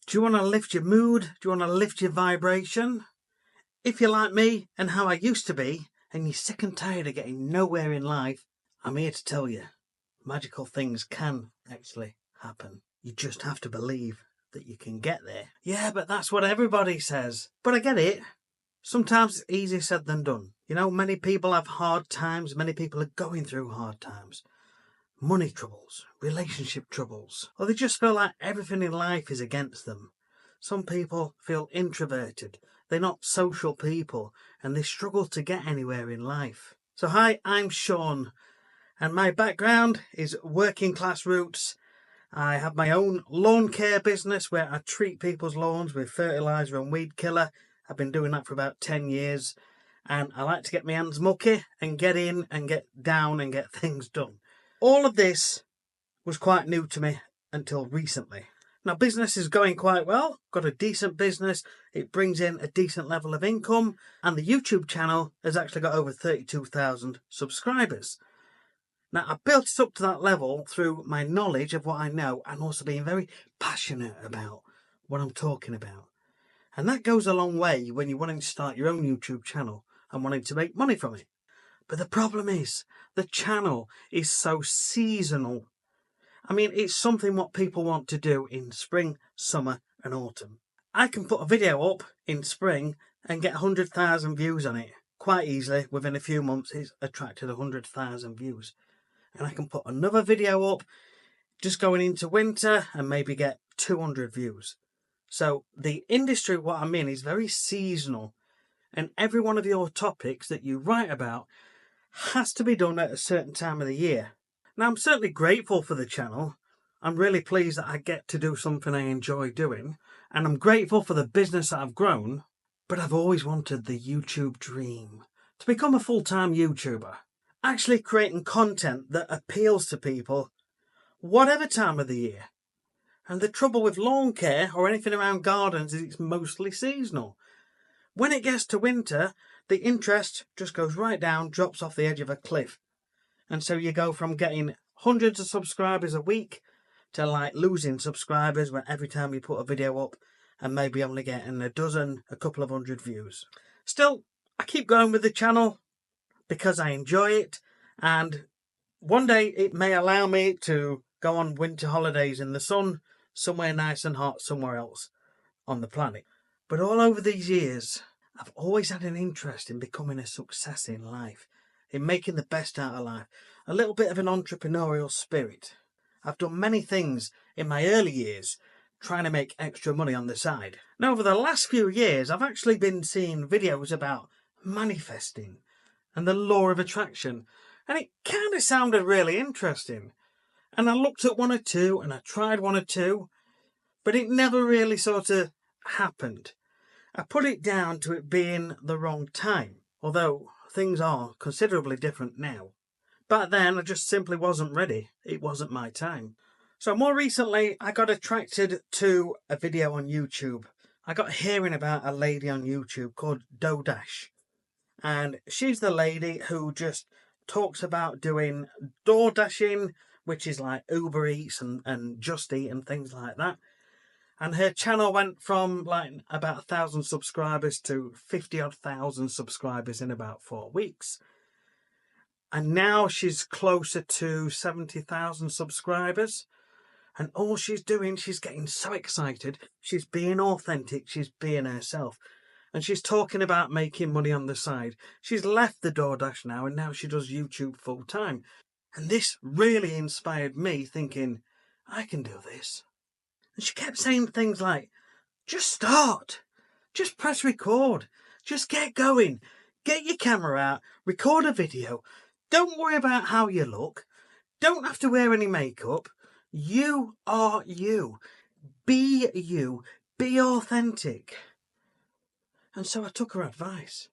Do you want to lift your mood? Do you want to lift your vibration? If you're like me and how I used to be, and you're sick and tired of getting nowhere in life, I'm here to tell you, magical things can actually happen. You just have to believe that you can get there. Yeah, but that's what everybody says. But I get it. Sometimes it's easier said than done. You know, many people have hard times. Many people are going through hard times. Money troubles, relationship troubles, or they just feel like everything in life is against them. Some people feel introverted. They're not social people and they struggle to get anywhere in life. So hi, I'm Sean and my background is working class roots. I have my own lawn care business where I treat people's lawns with fertiliser and weed killer. I've been doing that for about 10 years and I like to get my hands mucky and get in and get down and get things done. All of this was quite new to me until recently. Now business is going quite well, got a decent business, it brings in a decent level of income, and the YouTube channel has actually got over 32,000 subscribers. Now I built it up to that level through my knowledge of what I know and also being very passionate about what I'm talking about. And that goes a long way when you're wanting to start your own YouTube channel and wanting to make money from it. But the problem is, the channel is so seasonal. I mean, it's something what people want to do in spring, summer and autumn. I can put a video up in spring and get 100,000 views on it. Quite easily, within a few months, it's attracted 100,000 views. And I can put another video up just going into winter and maybe get 200 views. So the industry what I'm in is very seasonal. And every one of your topics that you write about has to be done at a certain time of the year. Now I'm certainly grateful for the channel. I'm really pleased that I get to do something I enjoy doing, and I'm grateful for the business that I've grown, but I've always wanted the YouTube dream. To become a full-time YouTuber, actually creating content that appeals to people whatever time of the year. And the trouble with lawn care or anything around gardens is it's mostly seasonal. When it gets to winter, the interest just goes right down, drops off the edge of a cliff. And so you go from getting hundreds of subscribers a week to like losing subscribers when every time you put a video up and maybe only getting a couple of hundred views. Still, I keep going with the channel because I enjoy it, and one day it may allow me to go on winter holidays in the sun, somewhere nice and hot somewhere else on the planet. But all over these years, I've always had an interest in becoming a success in life, in making the best out of life, a little bit of an entrepreneurial spirit. I've done many things in my early years trying to make extra money on the side. Now over the last few years, I've actually been seeing videos about manifesting and the law of attraction, and it kind of sounded really interesting. And I looked at one or two and I tried one or two, but it never really sort of happened. I put it down to it being the wrong time, although things are considerably different now. Back then I just simply wasn't ready. It wasn't my time. So more recently I got attracted to a video on YouTube. I got hearing about a lady on YouTube called DoorDash. And she's the lady who just talks about doing door dashing, which is like Uber Eats and Just Eat and things like that. And her channel went from like about 1,000 subscribers to 50-odd thousand subscribers in about 4 weeks. And now she's closer to 70,000 subscribers. And all she's doing, she's getting so excited. She's being authentic. She's being herself. And she's talking about making money on the side. She's left the DoorDash now and now she does YouTube full time. And this really inspired me thinking, I can do this. And she kept saying things like, just start, just press record, just get going, get your camera out, record a video. Don't worry about how you look. Don't have to wear any makeup. You are you. Be you. Be authentic. And so I took her advice.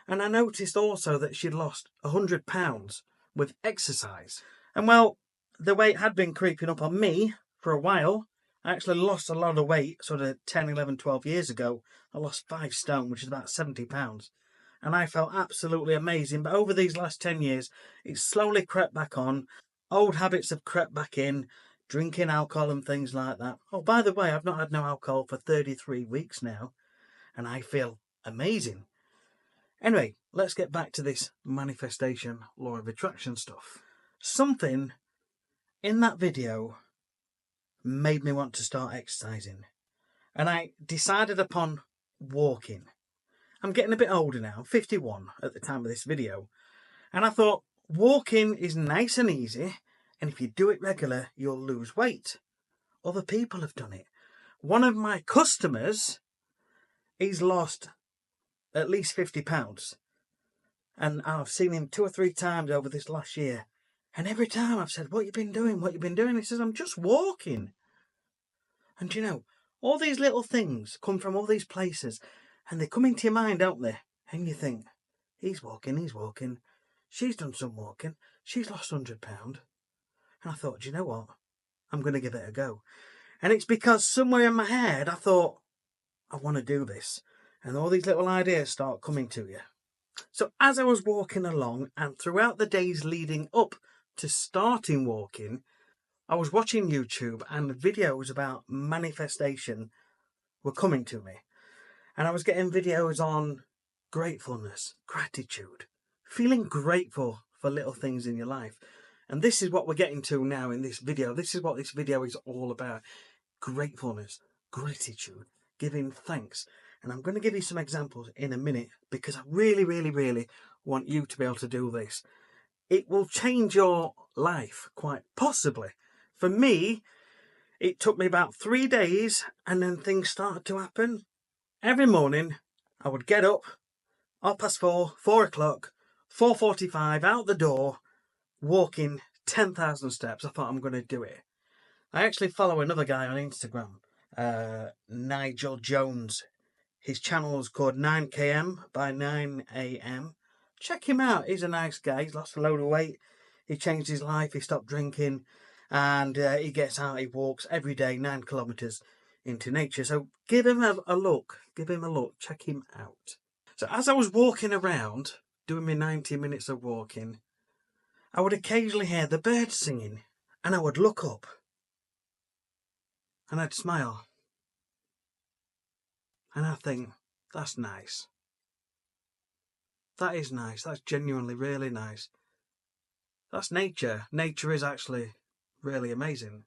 And I noticed also that she'd lost 100 pounds with exercise. And well, the weight had been creeping up on me for a while. I actually lost a lot of weight sort of 10, 11, 12 years ago. I lost 5 stone, which is about 70 pounds. And I felt absolutely amazing. But over these last 10 years, it's slowly crept back on. Old habits have crept back in. drinking alcohol and things like that. Oh, by the way, I've not had no alcohol for 33 weeks now, and I feel amazing. Anyway, let's get back to this manifestation, law of attraction stuff. Something in that video made me want to start exercising, and I decided upon walking. I'm getting a bit older now, 51 at the time of this video, and I thought walking is nice and easy, and if you do it regular, you'll lose weight. Other people have done it. One of my customers, he's lost at least 50 pounds, and I've seen him 2 or 3 times over this last year, and every time I've said, what you been doing, what you been doing? He says, I'm just walking. And you know, all these little things come from all these places, and they come into your mind, don't they? And you think, he's walking, she's done some walking, she's lost £100. And I thought, do you know what? I'm going to give it a go. And it's because somewhere in my head I thought, I want to do this. And all these little ideas start coming to you. So as I was walking along, and throughout the days leading up to starting walking, I was watching YouTube, and videos about manifestation were coming to me. And I was getting videos on gratefulness, gratitude, feeling grateful for little things in your life. And this is what we're getting to now in this video. This is what this video is all about. Gratefulness, gratitude, giving thanks. And I'm going to give you some examples in a minute, because I really, really, really want you to be able to do this. It will change your life, quite possibly. For me, it took me about 3 days, and then things started to happen. Every morning, I would get up, 4:30, 4 o'clock, 4:45, out the door, walking 10,000 steps. I thought, I'm going to do it. I actually follow another guy on Instagram, Nigel Jones. His channel is called 9km by 9am. Check him out. He's a nice guy. He's lost a load of weight. He changed his life. He stopped drinking. And he gets out. He walks every day 9 kilometres into nature. So give him a look. Give him a look. Check him out. So as I was walking around, doing my 90 minutes of walking, I would occasionally hear the birds singing. And I would look up. And I'd smile. And I'd think, that's nice. That is nice. That's genuinely really nice. That's nature. Nature is actually really amazing.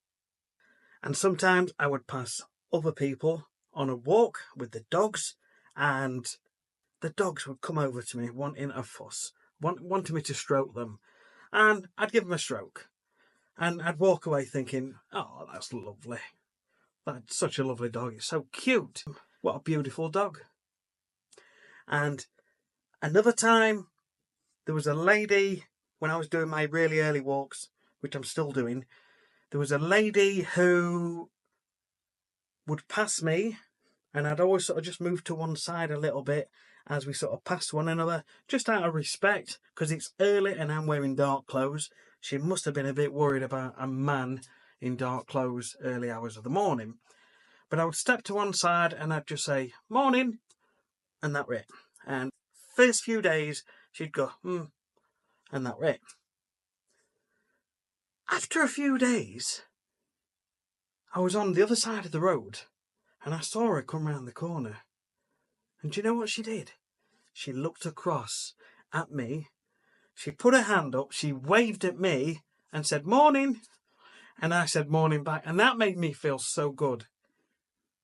And sometimes I would pass other people on a walk with the dogs, and the dogs would come over to me wanting a fuss, wanting me to stroke them. And I'd give them a stroke. And I'd walk away thinking, oh, that's lovely. That's such a lovely dog. It's so cute. What a beautiful dog. And another time, there was a lady, when I was doing my really early walks, which I'm still doing, there was a lady who would pass me, and I'd always sort of just move to one side a little bit as we sort of passed one another, just out of respect, because it's early and I'm wearing dark clothes. She must have been a bit worried about a man in dark clothes early hours of the morning. But I would step to one side and I'd just say, morning, and that were it. And first few days, she'd go, and that were it. After a few days, I was on the other side of the road, and I saw her come round the corner. And do you know what she did? She looked across at me, she put her hand up, she waved at me and said, morning. And I said morning back, and that made me feel so good.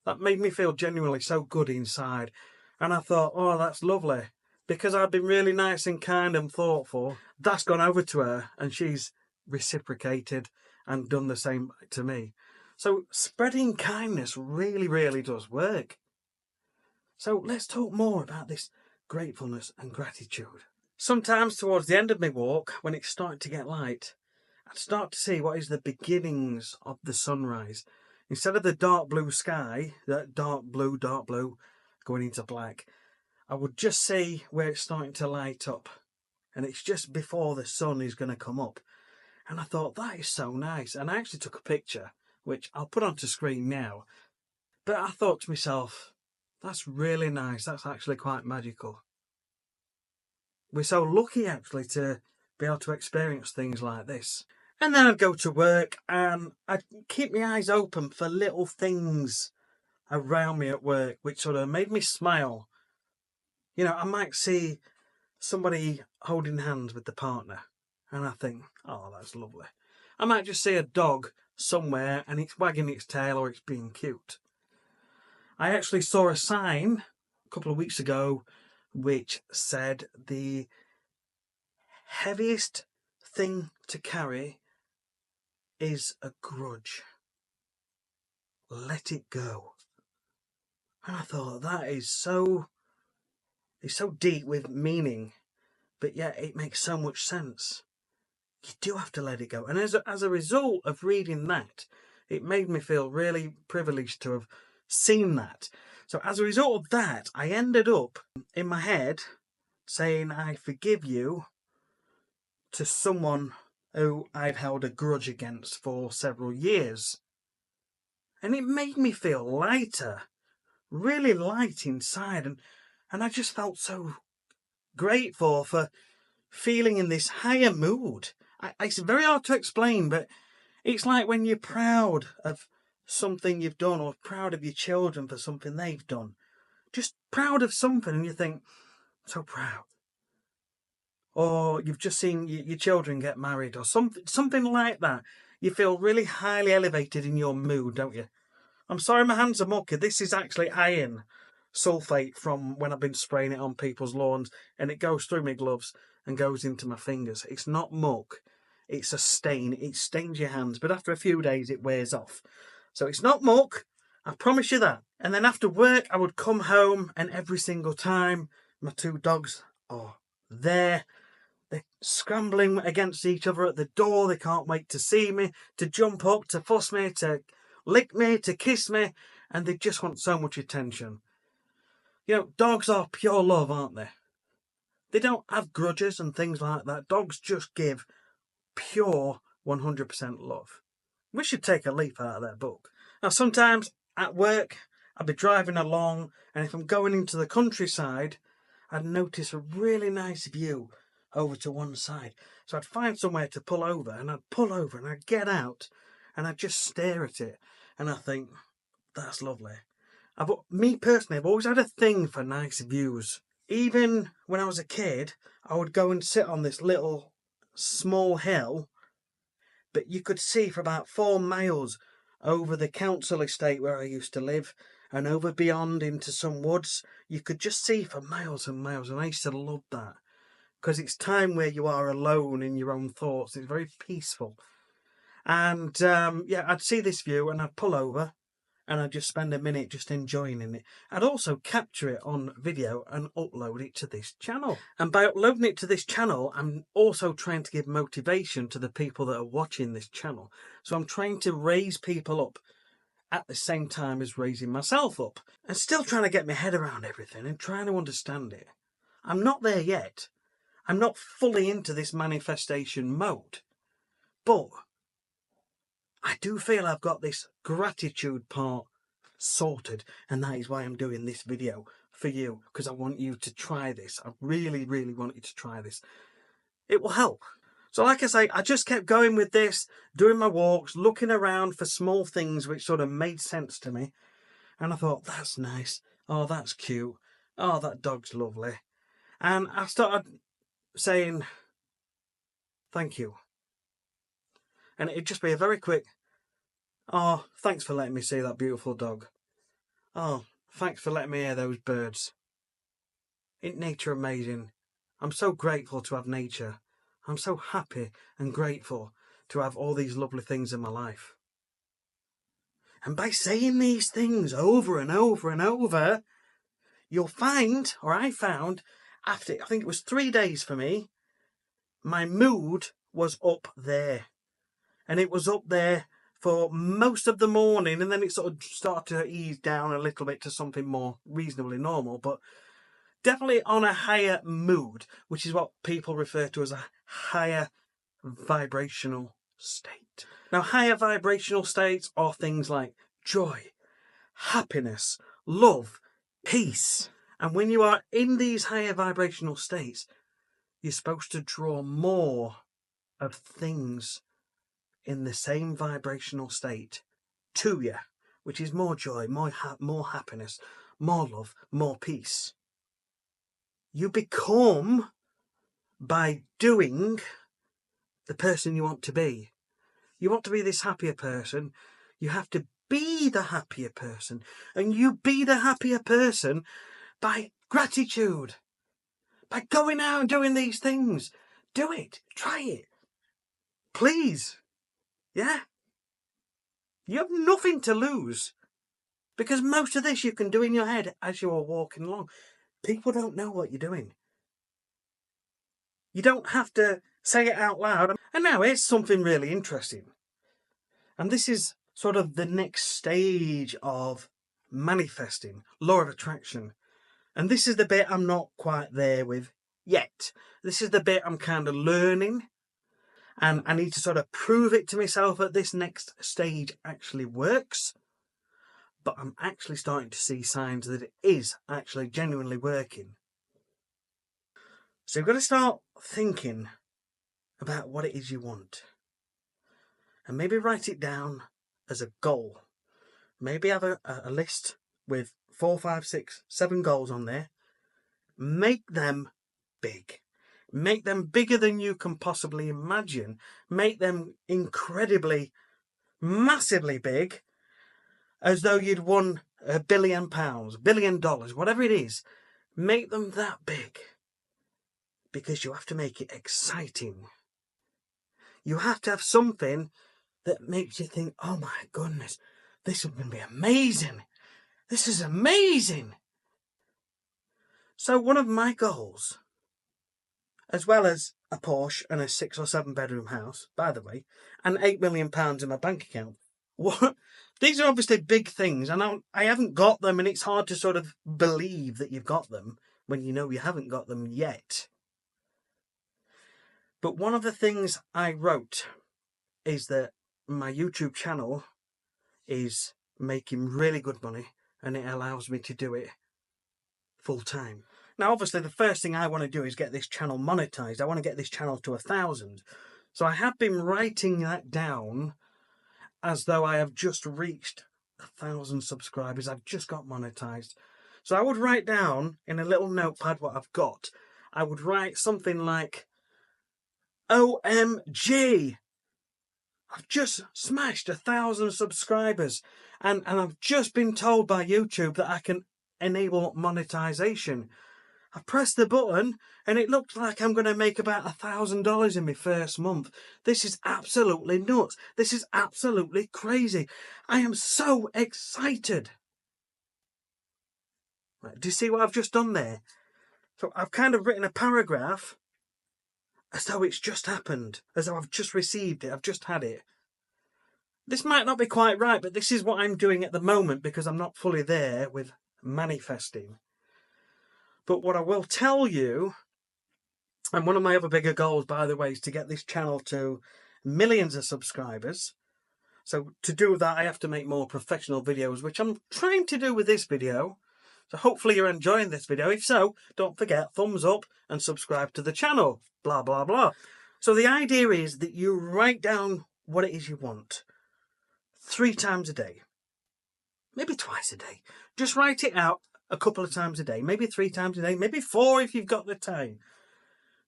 That made me feel genuinely so good inside. And I thought, oh, that's lovely. Because I've been really nice and kind and thoughtful, that's gone over to her, and she's reciprocated and done the same to me. So spreading kindness really, really does work. So let's talk more about this gratefulness and gratitude. Sometimes towards the end of my walk, when it's starting to get light, I'd start to see what is the beginnings of the sunrise. Instead of the dark blue sky, that dark blue going into black, I would just see where it's starting to light up. And it's just before the sun is going to come up. And I thought, that is so nice. And I actually took a picture, which I'll put onto screen now. But I thought to myself, that's really nice. That's actually quite magical. We're so lucky actually to be able to experience things like this. And then I'd go to work and I'd keep my eyes open for little things around me at work which sort of made me smile. You know, I might see somebody holding hands with the partner and I think, oh, that's lovely. I might just see a dog somewhere and it's wagging its tail or it's being cute. I actually saw a sign a couple of weeks ago which said the heaviest thing to carry is a grudge. Let it go. And I thought that is so deep with meaning, but yet it makes so much sense. You do have to let it go. And as a result of reading that, it made me feel really privileged to have seen that. So as a result of that, I ended up in my head saying I forgive you to someone who I've held a grudge against for several years. And it made me feel lighter, really light inside. And I just felt so grateful for feeling in this higher mood. It's very hard to explain, but it's like when you're proud of something you've done or proud of your children for something they've done. Just proud of something and you think, so proud. Or you've just seen your children get married or something like that. You feel really highly elevated in your mood, don't you? I'm sorry my hands are mucky. This is actually iron sulfate from when I've been spraying it on people's lawns and it goes through my gloves and goes into my fingers. It's not muck. It's a stain. It stains your hands, but after a few days it wears off. So it's not muck. I promise you that. And then after work I would come home and every single time my two dogs are there. They're scrambling against each other at the door. They can't wait to see me, to jump up, to fuss me, to lick me, to kiss me, and they just want so much attention. You know, dogs are pure love, aren't they? They don't have grudges and things like that. Dogs just give pure 100% love. We should take a leaf out of their book. Now, sometimes at work, I'd be driving along, and if I'm going into the countryside, I'd notice a really nice view over to one side. So I'd find somewhere to pull over, and I'd pull over, and I'd get out, and I'd just stare at it, and I think, that's lovely. Me personally, I've always had a thing for nice views. Even when I was a kid, I would go and sit on this little small hill, but you could see for about 4 miles over the council estate where I used to live and over beyond into some woods. You could just see for miles and miles, and I used to love that because it's time where you are alone in your own thoughts. It's very peaceful. And yeah, I'd see this view and I'd pull over and I'd just spend a minute just enjoying it. I'd also capture it on video and upload it to this channel. And by uploading it to this channel, I'm also trying to give motivation to the people that are watching this channel. So I'm trying to raise people up at the same time as raising myself up. And still trying to get my head around everything and trying to understand it. I'm not there yet. I'm not fully into this manifestation mode. But I do feel I've got this gratitude part sorted, and that is why I'm doing this video for you, because I want you to try this. I really, really want you to try this. It will help. So like I say, I just kept going with this, doing my walks, looking around for small things which sort of made sense to me. And I thought, that's nice. Oh, that's cute. Oh, that dog's lovely. And I started saying, thank you. And it'd just be a very quick, oh, thanks for letting me see that beautiful dog. Oh, thanks for letting me hear those birds. Isn't nature amazing? I'm so grateful to have nature. I'm so happy and grateful to have all these lovely things in my life. And by saying these things over and over and over, you'll find, or I found, after, I think it was 3 days for me, my mood was up there. And it was up there for most of the morning, and then it sort of started to ease down a little bit to something more reasonably normal, but definitely on a higher mood, which is what people refer to as a higher vibrational state. Now, higher vibrational states are things like joy, happiness, love, peace. And when you are in these higher vibrational states, you're supposed to draw more of things in the same vibrational state to you, which is more joy, more happiness, more love, more peace. You become, by doing, the person you want to be. You want to be this happier person, you have to be the happier person. And you be the happier person by gratitude, by going out and doing these things. Do it. Try it. Please. Yeah? You have nothing to lose. Because most of this you can do in your head as you are walking along. People don't know what you're doing. You don't have to say it out loud. And now here's something really interesting. And this is sort of the next stage of manifesting, law of attraction. And this is the bit I'm not quite there with yet. This is the bit I'm kind of learning. And I need to sort of prove it to myself that this next stage actually works. But I'm actually starting to see signs that it is actually genuinely working. So you've got to start thinking about what it is you want. And maybe write it down as a goal. Maybe have a list with 4, 5, 6, 7 goals on there. Make them big. Make them bigger than you can possibly imagine. Make them incredibly, massively big, as though you'd won £1 billion, $1 billion, whatever it is. Make them that big. Because you have to make it exciting. You have to have something that makes you think, oh my goodness, this is going to be amazing. This is amazing. So one of my goals, as well as a Porsche and a 6 or 7 bedroom house, by the way, and £8 million in my bank account, these are obviously big things, and I haven't got them, and it's hard to sort of believe that you've got them when you know you haven't got them yet. But one of the things I wrote is that my YouTube channel is making really good money, and it allows me to do it full time. Now, obviously, the first thing I want to do is get this channel monetized. I want to get this channel to 1,000. So I have been writing that down as though I have just reached 1,000 subscribers. I've just got monetized. So I would write down in a little notepad what I've got. I would write something like, OMG! I've just smashed 1,000 subscribers, and I've just been told by YouTube that I can enable monetization. I pressed the button and it looks like I'm going to make about $1,000 in my first month. This is absolutely nuts. This is absolutely crazy. I am so excited. Right, do you see what I've just done there? So I've kind of written a paragraph as though it's just happened, as though I've just received it, I've just had it. This might not be quite right, but this is what I'm doing at the moment because I'm not fully there with manifesting. But what I will tell you, and one of my other bigger goals, by the way, is to get this channel to millions of subscribers. So to do that, I have to make more professional videos, which I'm trying to do with this video. So hopefully you're enjoying this video. If so, don't forget, thumbs up and subscribe to the channel. Blah, blah, blah. So the idea is that you write down what it is you want 3 times a day. Maybe twice a day. Just write it out a couple of times a day. Maybe 3 times a day. Maybe 4 if you've got the time.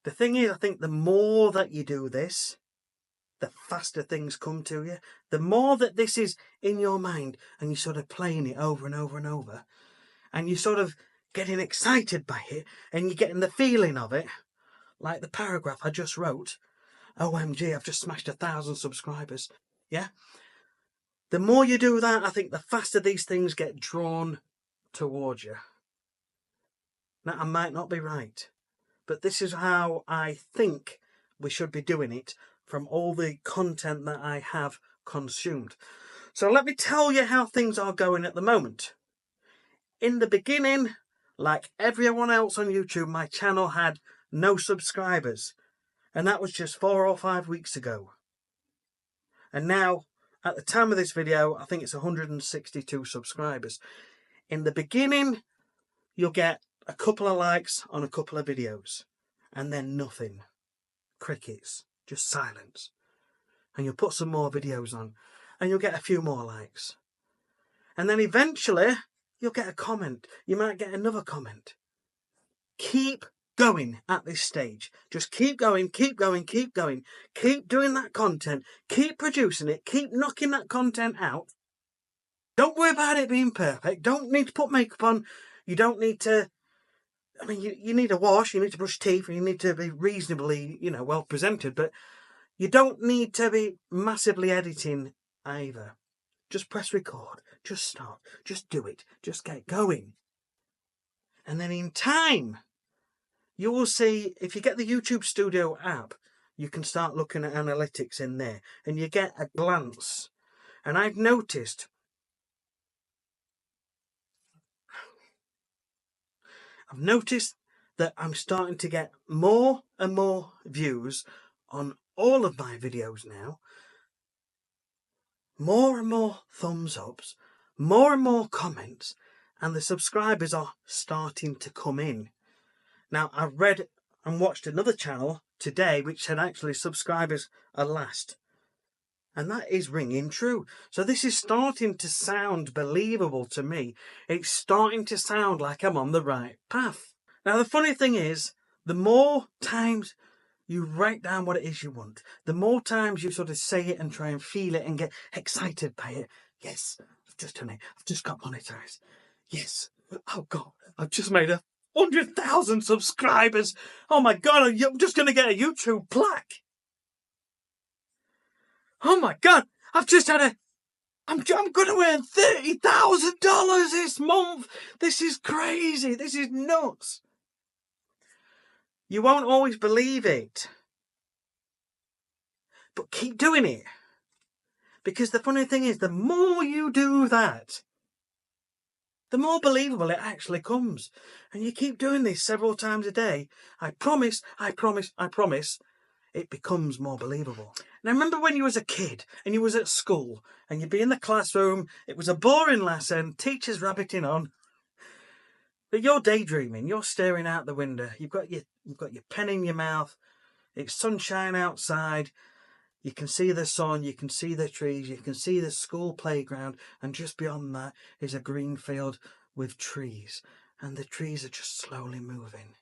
The thing is, I think the more that you do this, the faster things come to you. The more that this is in your mind and you're sort of playing it over and over and over, and you're sort of getting excited by it and you're getting the feeling of it, like the paragraph I just wrote, OMG, I've just smashed 1,000 subscribers. Yeah? The more you do that, I think the faster these things get drawn towards you. Now, I might not be right, but this is how I think we should be doing it from all the content that I have consumed. So let me tell you how things are going at the moment. In the beginning, like everyone else on YouTube, my channel had no subscribers. And that was just 4 or 5 weeks ago. And now, at the time of this video, I think it's 162 subscribers. In the beginning, you'll get a couple of likes on a couple of videos. And then nothing. Crickets. Just silence. and you'll put some more videos on, and you'll get a few more likes. And then eventually, you'll get a comment. You might get another comment. Keep going at this stage. Just keep going, keep going, keep going. Keep doing that content. Keep producing it. Keep knocking that content out. Don't worry about it being perfect. Don't need to put makeup on. You don't need to... I mean, you need a wash, you need to brush teeth, and you need to be reasonably, well presented, but you don't need to be massively editing either. Just press record. Just start. Just do it. Just get going. And then in time, you will see, if you get the YouTube Studio app, you can start looking at analytics in there, and you get a glance. And I've noticed that I'm starting to get more and more views on all of my videos now. More and more thumbs ups, more and more comments, and the subscribers are starting to come in. Now, I've read and watched another channel today which said actually subscribers are last. And that is ringing true. So this is starting to sound believable to me. It's starting to sound like I'm on the right path. Now, the funny thing is, the more times you write down what it is you want, the more times you sort of say it and try and feel it and get excited by it. Yes, I've just done it. I've just got monetized. Yes. Oh, God, I've just made 100,000 subscribers. Oh, my God, I'm just going to get a YouTube plaque. Oh, my God, I've just had I'm going to earn $30,000 this month. This is crazy. This is nuts. You won't always believe it. But keep doing it. Because the funny thing is, the more you do that, the more believable it actually comes. And you keep doing this several times a day. I promise, it becomes more believable. Now, remember when you was a kid and you was at school and you'd be in the classroom, it was a boring lesson, teacher's rabbiting on, but you're daydreaming, you're staring out the window, you've got your pen in your mouth, it's sunshine outside, you can see the sun, you can see the trees, you can see the school playground, and just beyond that is a green field with trees, and the trees are just slowly moving.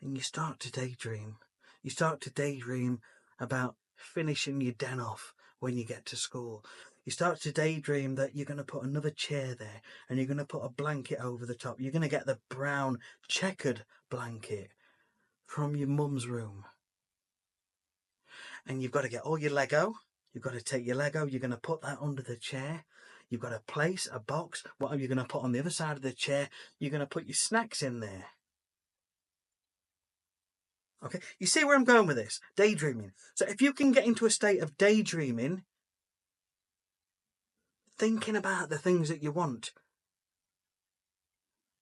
And you start to daydream. You start to daydream about finishing your den off when you get to school. You start to daydream that you're going to put another chair there and you're going to put a blanket over the top. You're going to get the brown checkered blanket from your mum's room. And you've got to get all your Lego. You've got to take your Lego. You're going to put that under the chair. You've got a place, a box. What are you going to put on the other side of the chair? You're going to put your snacks in there. Okay, you see where I'm going with this? Daydreaming. So if you can get into a state of daydreaming, thinking about the things that you want,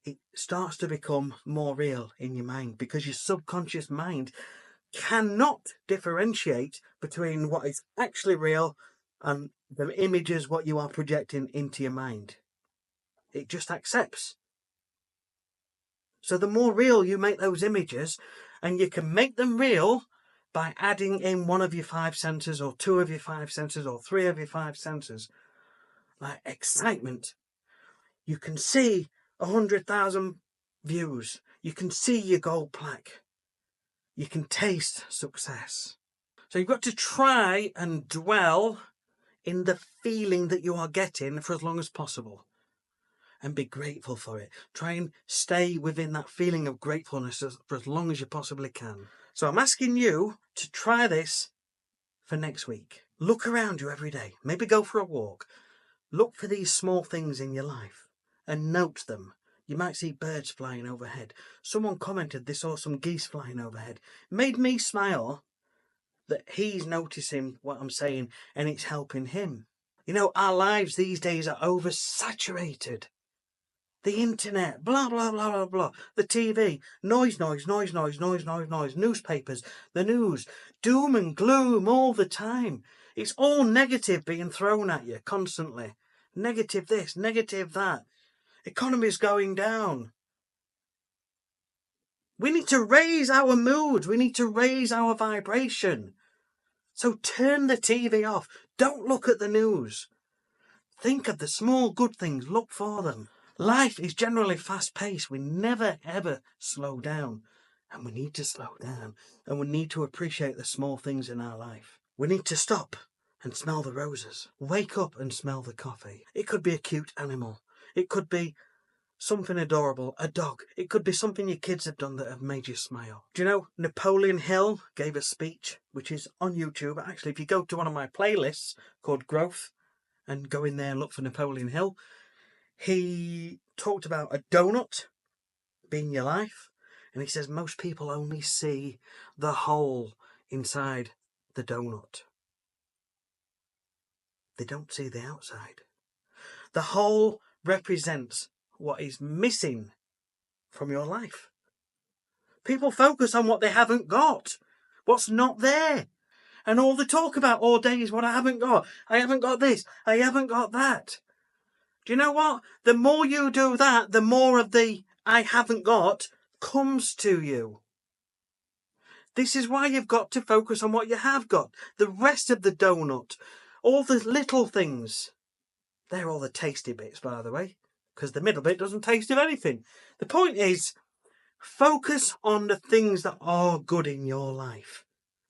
it starts to become more real in your mind, because your subconscious mind cannot differentiate between what is actually real and the images what you are projecting into your mind. It just accepts. So the more real you make those images, and you can make them real by adding in one of your 5 senses, or 2 of your 5 senses, or 3 of your 5 senses, like excitement. You can see 100,000 views. You can see your gold plaque. You can taste success. So you've got to try and dwell in the feeling that you are getting for as long as possible, and be grateful for it. Try and stay within that feeling of gratefulness for as long as you possibly can. So I'm asking you to try this for next week. Look around you every day. Maybe go for a walk. Look for these small things in your life and note them. You might see birds flying overhead. Someone commented they saw some geese flying overhead. It made me smile that he's noticing what I'm saying and it's helping him. You know, our lives these days are oversaturated. The internet, blah, blah, blah, blah, blah. The TV, noise, newspapers, the news, doom and gloom all the time. It's all negative being thrown at you constantly. Negative this, negative that. Economy's going down. We need to raise our mood. We need to raise our vibration. So turn the TV off. Don't look at the news. Think of the small good things. Look for them. Life is generally fast-paced. We never, ever slow down. And we need to slow down. And we need to appreciate the small things in our life. We need to stop and smell the roses. Wake up and smell the coffee. It could be a cute animal. It could be something adorable, a dog. It could be something your kids have done that have made you smile. Do you know, Napoleon Hill gave a speech, which is on YouTube. Actually, if you go to one of my playlists called Growth and go in there and look for Napoleon Hill, he talked about a donut being your life. And he says most people only see the hole inside the donut. They don't see the outside. The hole represents what is missing from your life. People focus on what they haven't got, what's not there. And all they talk about all day is what I haven't got. I haven't got this. I haven't got that. Do you know what? The more you do that, the more of the I haven't got comes to you. This is why you've got to focus on what you have got. The rest of the donut, all the little things, they're all the tasty bits, by the way, because the middle bit doesn't taste of anything. The point is, focus on the things that are good in your life.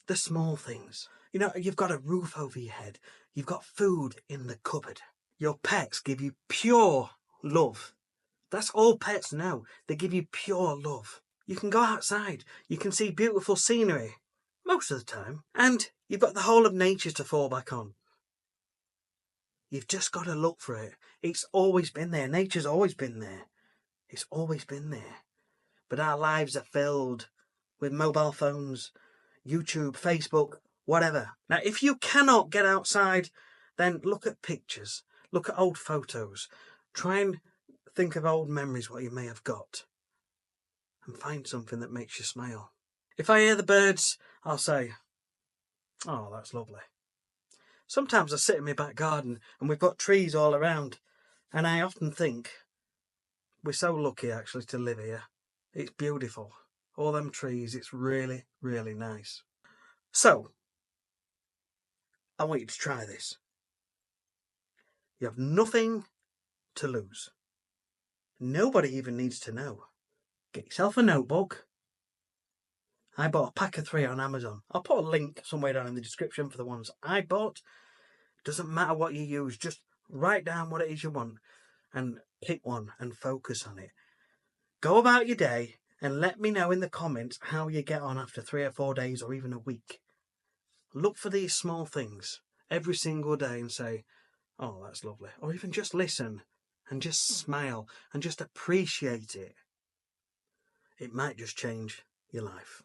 The small things. You know, you've got a roof over your head. You've got food in the cupboard. Your pets give you pure love. That's all pets know. They give you pure love. You can go outside. You can see beautiful scenery. Most of the time. And you've got the whole of nature to fall back on. You've just got to look for it. It's always been there. Nature's always been there. It's always been there. But our lives are filled with mobile phones, YouTube, Facebook, whatever. Now, if you cannot get outside, then look at pictures. Look at old photos. Try and think of old memories, what you may have got. And find something that makes you smile. If I hear the birds, I'll say, oh, that's lovely. Sometimes I sit in my back garden and we've got trees all around. And I often think, we're so lucky actually to live here. It's beautiful. All them trees, it's really, really nice. So, I want you to try this. You have nothing to lose. Nobody even needs to know. Get yourself a notebook. I bought a pack of 3 on Amazon. I'll put a link somewhere down in the description for the ones I bought. Doesn't matter what you use, just write down what it is you want and pick one and focus on it. Go about your day and let me know in the comments how you get on after 3 or 4 days or even a week. Look for these small things every single day and say, oh, that's lovely. Or even just listen and just smile and just appreciate it. It might just change your life.